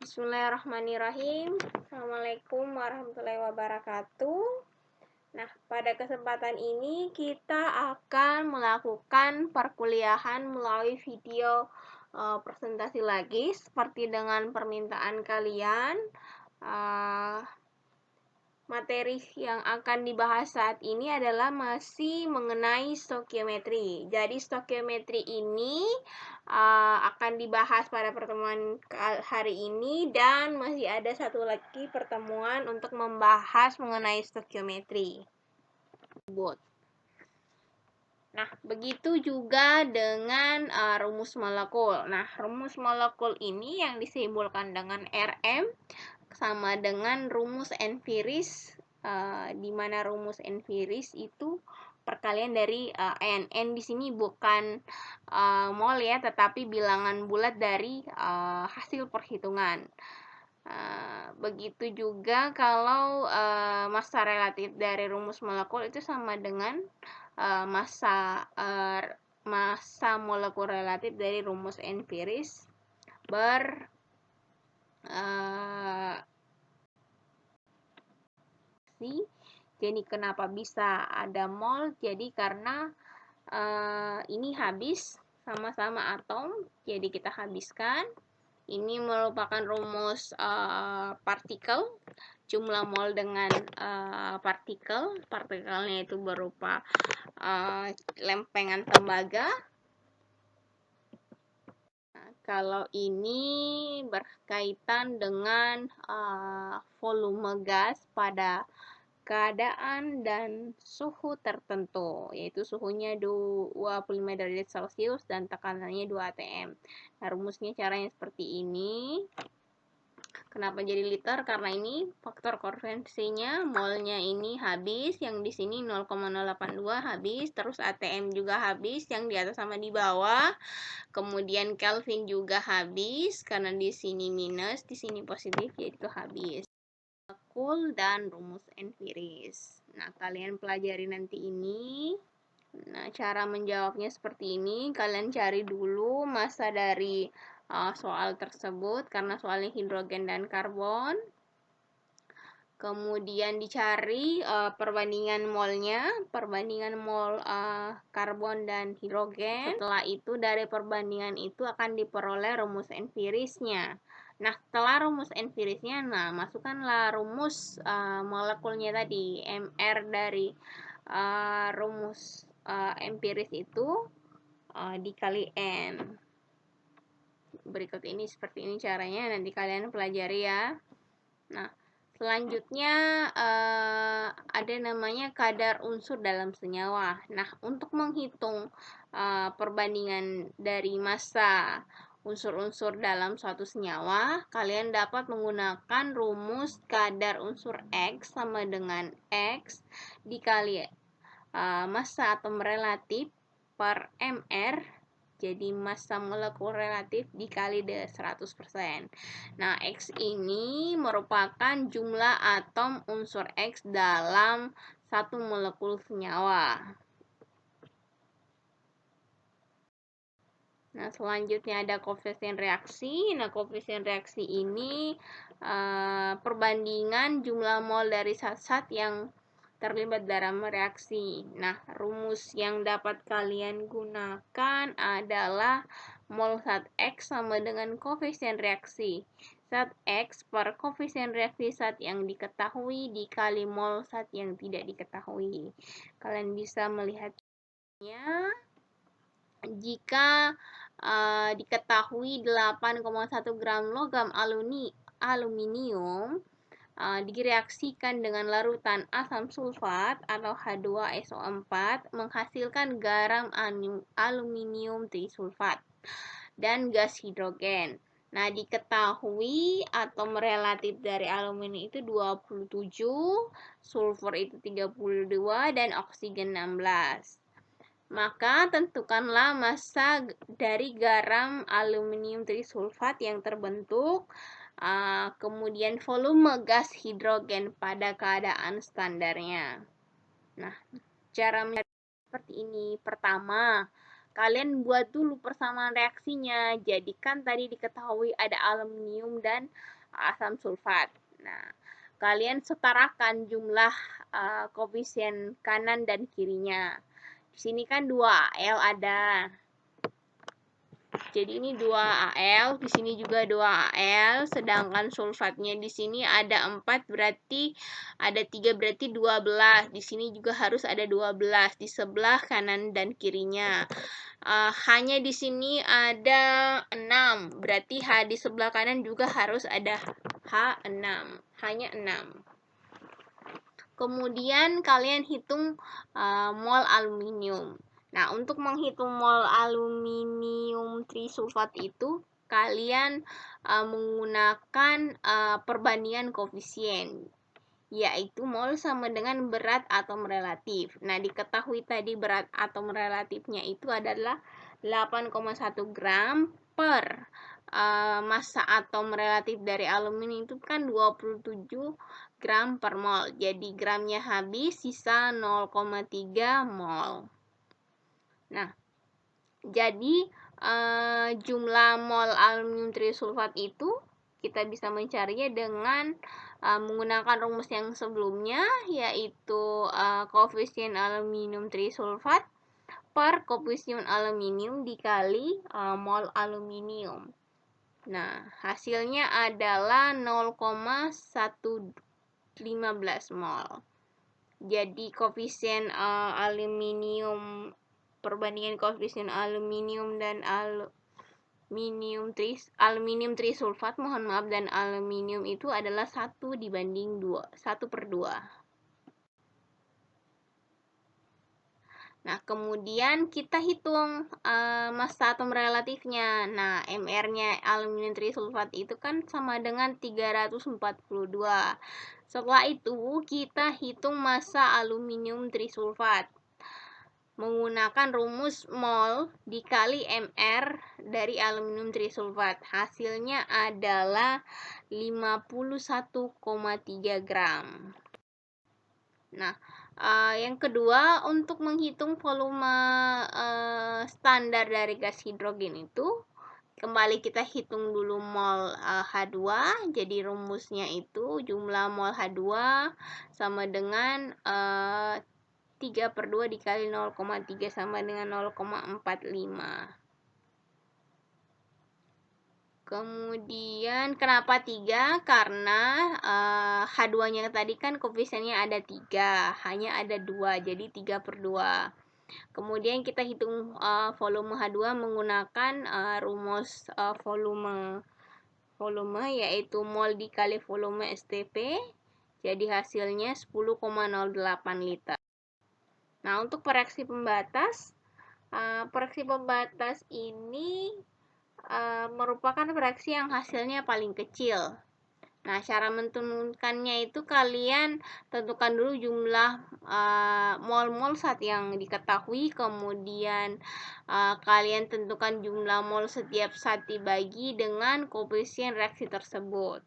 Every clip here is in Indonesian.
Bismillahirrahmanirrahim. Assalamualaikum warahmatullahi wabarakatuh. Nah, pada kesempatan ini kita akan melakukan perkuliahan melalui video presentasi lagi seperti dengan permintaan kalian. Materi yang akan dibahas saat ini adalah masih mengenai stokiometri. Jadi stokiometri ini akan dibahas pada pertemuan hari ini dan masih ada satu lagi pertemuan untuk membahas mengenai stokiometri. Nah, begitu juga dengan rumus molekul. Nah, rumus molekul ini yang disimbolkan dengan Rm sama dengan rumus empiris, di mana rumus empiris itu perkalian dari n. N di sini bukan mol ya, tetapi bilangan bulat dari hasil perhitungan. Begitu juga kalau massa relatif dari rumus molekul itu sama dengan massa molekul relatif dari rumus empiris jadi kenapa bisa ada mol? Jadi karena ini habis sama-sama atom, jadi kita habiskan. Ini merupakan rumus partikel, jumlah mol dengan partikelnya itu berupa lempengan tembaga. Nah, kalau ini berkaitan dengan volume gas pada keadaan dan suhu tertentu, yaitu suhunya 25 derajat Celcius dan tekanannya 2 atm. Nah, rumusnya caranya seperti ini. Kenapa jadi liter? Karena ini faktor konvensinya, molnya ini habis, yang di sini 0,082 habis, terus atm juga habis, yang di atas sama di bawah. Kemudian Kelvin juga habis, karena di sini minus, di sini positif, jadi itu habis. Molekul dan rumus empiris. Nah, kalian pelajari nanti ini. Nah, cara menjawabnya seperti ini. Kalian cari dulu massa dari soal tersebut, karena soalnya hidrogen dan karbon. Kemudian dicari perbandingan molnya, perbandingan mol karbon dan hidrogen. Setelah itu dari perbandingan itu akan diperoleh rumus empirisnya. Nah, setelah rumus empirisnya, masukkanlah rumus molekulnya tadi, Mr dari rumus empiris itu dikali N. Berikut ini seperti ini caranya, nanti kalian pelajari ya. Nah, selanjutnya ada namanya kadar unsur dalam senyawa. Nah, untuk menghitung perbandingan dari massa unsur-unsur dalam suatu senyawa, kalian dapat menggunakan rumus kadar unsur X sama dengan X dikali massa atom relatif per mR, jadi massa molekul relatif dikali 100%. Nah, X ini merupakan jumlah atom unsur X dalam satu molekul senyawa. Nah, selanjutnya ada koefisien reaksi. Nah, koefisien reaksi ini perbandingan jumlah mol dari zat-zat yang terlibat dalam reaksi. Nah, rumus yang dapat kalian gunakan adalah mol zat X sama dengan koefisien reaksi zat X per koefisien reaksi zat yang diketahui dikali mol zat yang tidak diketahui. Kalian bisa melihatnya. Jika diketahui 8,1 gram logam aluminium direaksikan dengan larutan asam sulfat atau H2SO4 menghasilkan garam aluminium trisulfat dan gas hidrogen. Nah, diketahui atom relatif dari aluminium itu 27, sulfur itu 32 dan oksigen 16. Maka tentukanlah massa dari garam aluminium trisulfat yang terbentuk, kemudian volume gas hidrogen pada keadaan standarnya. Nah, cara mencari seperti ini. Pertama, kalian buat dulu persamaan reaksinya. Jadi kan tadi diketahui ada aluminium dan asam sulfat. Nah, kalian setarakan jumlah koefisien kanan dan kirinya. Di sini kan 2Al ada. Jadi ini 2Al, di sini juga 2Al, sedangkan sulfatnya di sini ada 4, berarti ada 3, berarti 12. Di sini juga harus ada 12 di sebelah kanan dan kirinya. Hanya di sini ada 6, berarti H di sebelah kanan juga harus ada H6, hanya 6. Kemudian kalian hitung mol aluminium. Nah, untuk menghitung mol aluminium trisulfat itu, kalian menggunakan perbandingan koefisien, yaitu mol sama dengan berat atom relatif. Nah, diketahui tadi berat atom relatifnya itu adalah 8,1 gram per massa atom relatif dari aluminium itu kan 27 gram per mol. Jadi gramnya habis, sisa 0,3 mol. Nah, jadi jumlah mol aluminium trisulfat itu kita bisa mencarinya dengan menggunakan rumus yang sebelumnya, yaitu koefisien aluminium trisulfat per koefisien aluminium dikali mol aluminium. Nah, hasilnya adalah 0,115 mol. Jadi koefisien aluminium, perbandingan koefisien aluminium dan aluminium trisulfat, mohon maaf, dan aluminium itu adalah 1/2. Nah, kemudian kita hitung massa atom relatifnya. Nah, MR-nya aluminium trisulfat itu kan sama dengan 342. Setelah itu, kita hitung massa aluminium trisulfat menggunakan rumus mol dikali MR dari aluminium trisulfat. Hasilnya adalah 51,3 gram. Nah, yang kedua, untuk menghitung volume standar dari gas hidrogen itu, kembali kita hitung dulu mol H2. Jadi rumusnya itu jumlah mol H2 sama dengan 3/2 dikali 0,3 sama dengan 0,45. Kemudian kenapa 3? Karena H2-nya tadi kan koefisiennya ada 3, hanya ada 2, jadi 3/2. Kemudian kita hitung volume H2 menggunakan rumus volume yaitu mol dikali volume STP. Jadi hasilnya 10,08 liter. Nah, untuk reaksi pembatas ini merupakan reaksi yang hasilnya paling kecil. Nah, cara menentukannya itu kalian tentukan dulu jumlah mol-mol zat yang diketahui, kemudian kalian tentukan jumlah mol setiap zat dibagi dengan koefisien reaksi tersebut.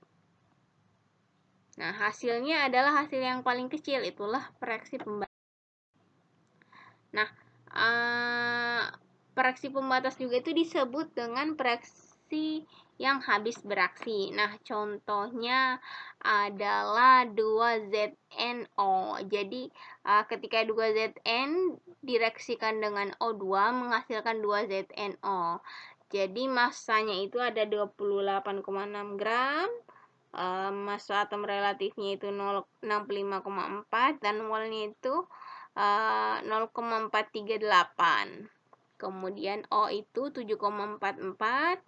Nah, hasilnya adalah hasil yang paling kecil, itulah reaksi pembatas. Nah, reaksi pembatas juga itu disebut dengan reaksi yang habis beraksi. Nah, contohnya adalah 2ZNO. Jadi, ketika 2ZN direaksikan dengan O2 menghasilkan 2ZNO. Jadi, massanya itu ada 28,6 gram. Massa atom relatifnya itu 65,4 dan molnya itu 0,438. Kemudian O itu 7,44,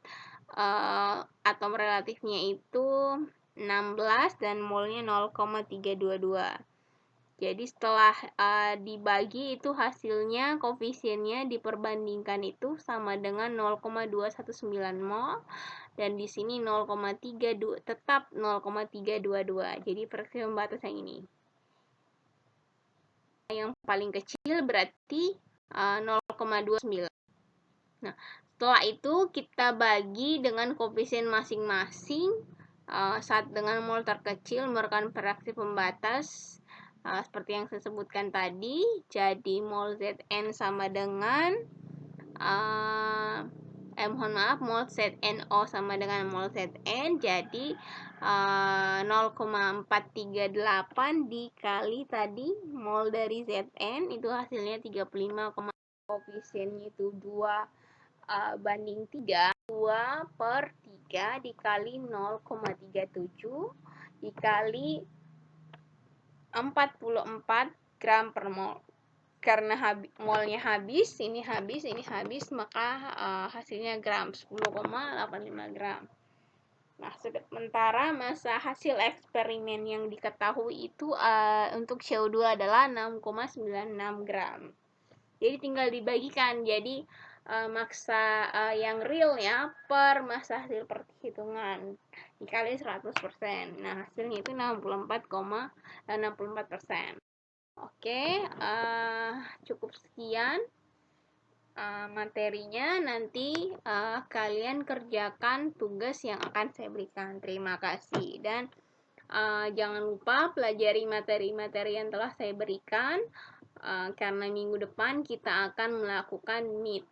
atom relatifnya itu 16 dan molnya 0,322. Jadi setelah dibagi itu hasilnya koefisiennya diperbandingkan itu sama dengan 0,219 mol dan di sini 0,32 tetap 0,322. Jadi reaksi pembatas yang ini. Yang paling kecil berarti 0,29. Nah, setelah itu kita bagi dengan koefisien masing-masing. Saat dengan mol terkecil merupakan reaksi pembatas seperti yang saya sebutkan tadi. Jadi mol Zn sama dengan mohon maaf, mol ZNO sama dengan mol ZN, jadi 0,438 dikali tadi mol dari ZN, itu hasilnya 35, koefisiennya itu 2 banding 3, 2 per 3 dikali 0,37 dikali 44 gram per mol. Karena molnya habis, ini habis, maka hasilnya gram, 10,85 gram. Nah, sementara masa hasil eksperimen yang diketahui itu untuk CO2 adalah 6,96 gram. Jadi tinggal dibagikan, jadi massa yang realnya per massa hasil perhitungan dikali 100%. Nah, hasilnya itu 64,64%. Oke, cukup sekian materinya. Nanti kalian kerjakan tugas yang akan saya berikan. Terima kasih, dan jangan lupa pelajari materi-materi yang telah saya berikan, karena minggu depan kita akan melakukan meet.